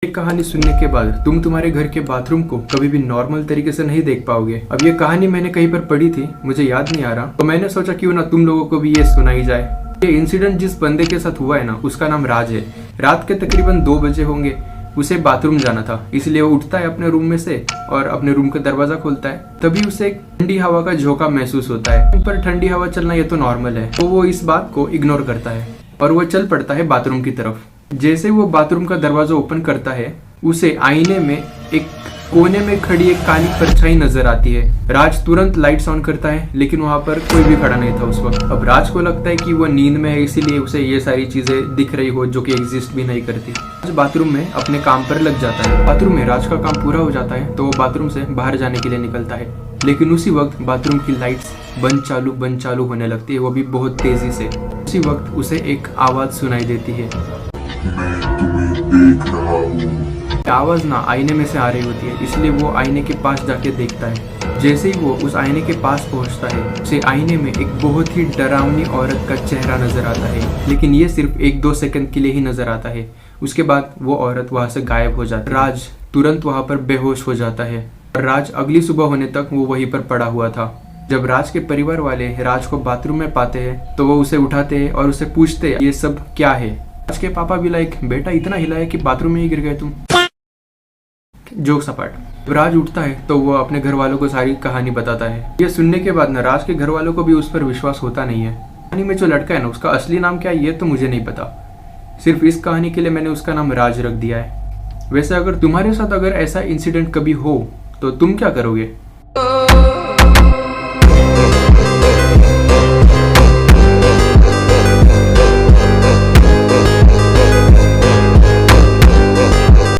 ये कहानी सुनने के बाद तुम तुम्हारे घर के बाथरूम को कभी भी नॉर्मल तरीके से नहीं देख पाओगे। अब ये कहानी मैंने कहीं पर पढ़ी थी, मुझे याद नहीं आ रहा, तो मैंने सोचा क्यों ना तुम लोगों को भी ये सुनाई जाए। ये इंसिडेंट जिस बंदे के साथ हुआ है ना, उसका नाम राज है। रात के तकरीबन 2 बजे होंगे, उसे बाथरूम जाना था, इसलिए वो उठता है अपने रूम में से और अपने रूम का दरवाजा खोलता है। तभी उसे एक ठंडी हवा का झोंका महसूस होता है। पर ठंडी हवा चलना ये तो नॉर्मल है, तो वो इस बात को इग्नोर करता है और वो चल पड़ता है बाथरूम की तरफ। जैसे वो बाथरूम का दरवाजा ओपन करता है, उसे आईने में एक कोने में खड़ी एक काली परछाई नजर आती है। राज तुरंत लाइट्स ऑन करता है, लेकिन वहां पर कोई भी खड़ा नहीं था उस वक्त। अब राज को लगता है कि वो नींद में है, इसीलिए उसे ये सारी चीजें दिख रही हो जो कि एग्जिस्ट भी नहीं करती। राज बाथरूम में अपने काम पर लग जाता है। बाथरूम में राज का काम पूरा हो जाता है तो वो बाथरूम से बाहर जाने के लिए निकलता है, लेकिन उसी वक्त बाथरूम की लाइट्स बंद चालू होने लगती है, वो भी बहुत तेजी से। उसी वक्त उसे एक आवाज सुनाई देती है। मैं तुम्हें देख रहा हूँ। आवाज ना आईने में से आ रही होती है, इसलिए वो आईने के पास जाके देखता है। जैसे ही वो उस आईने के पास पहुंचता है, उसे आईने में एक बहुत ही डरावनी औरत का चेहरा नजर आता है, लेकिन ये सिर्फ 1-2 सेकंड के लिए ही नजर आता है। उसके बाद वो औरत वहां से गायब हो जाती है। राज तुरंत वहां पर बेहोश हो जाता है और राज अगली सुबह होने तक वो वहीं पर पड़ा हुआ था। जब राज के परिवार वाले राज को बाथरूम में पाते हैं तो वो उसे उठाते हैं और उसे पूछते हैं ये सब क्या है। राज के पापा भी लाइक, बेटा इतना हिलाया कि बाथरूम में ही गिर गए तुम। जोक सपाट। जब राज उठता है तो वो अपने घर वालों को सारी कहानी बताता है। ये सुनने के बाद ना राज के घर वालों को भी उस पर विश्वास होता नहीं है। कहानी में जो लड़का है ना, उसका असली नाम क्या है ये तो मुझे नहीं पता, सिर्फ इस कहानी के लिए मैंने उसका नाम राज रख दिया है। वैसे अगर तुम्हारे साथ अगर ऐसा इंसिडेंट कभी हो तो तुम क्या करोगे?